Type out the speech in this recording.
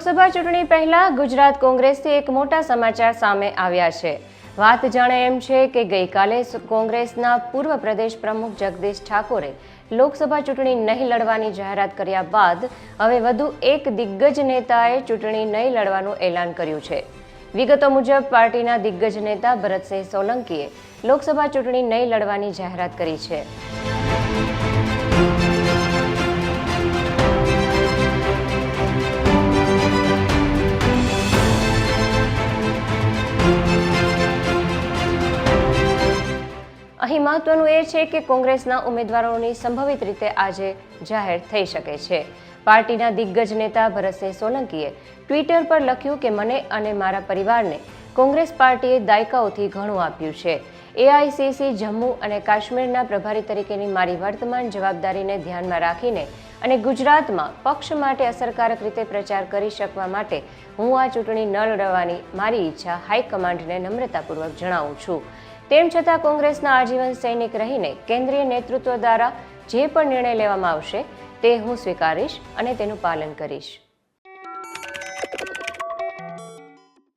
લોકસભા ચૂંટણી પહેલા ગુજરાત કોંગ્રેસથી એક મોટા સમાચાર સામે આવ્યા છે। વાત જાણે એમ છે કે ગઈકાલે કોંગ્રેસના પૂર્વ પ્રદેશ પ્રમુખ જગદીશ ઠાકોરે લોકસભા ચૂંટણી નહીં લડવાની જાહેરાત કર્યા બાદ હવે વધુ એક દિગ્ગજ નેતાએ ચૂંટણી નહીં લડવાનું એલાન કર્યું છે। વિગતો મુજબ પાર્ટીના દિગ્ગજ નેતા ભરતસિંહ સોલંકીએ લોકસભા ચૂંટણી નહીં લડવાની જાહેરાત કરી છે। અહીં મહત્વનું એ છે કે કોંગ્રેસના ઉમેદવારોની સંભવિત રીતે આજે જાહેર થઈ શકે છે। પાર્ટીના દિગ્ગજ નેતા ભરતસિંહ સોલંકીએ ટ્વિટર પર લખ્યું કે મને અને મારા પરિવારને કોંગ્રેસ પાર્ટીએ દાયકાઓથી ઘણું આપ્યું છે। એઆઈસીસી જમ્મુ અને કાશ્મીરના પ્રભારી તરીકેની મારી વર્તમાન જવાબદારીને ધ્યાનમાં રાખીને અને ગુજરાતમાં પક્ષ માટે અસરકારક રીતે પ્રચાર કરી શકવા માટે હું આ ચૂંટણી ન લડવાની મારી ઈચ્છા હાઈકમાન્ડને નમ્રતાપૂર્વક જણાવું છું। તેમ છતાં કોંગ્રેસના આજીવન સૈનિક રહીને કેન્દ્રીય નેતૃત્વ દ્વારા જે પણ નિર્ણય લેવામાં આવશે તે હું સ્વીકારીશ અને તેનું પાલન કરીશ।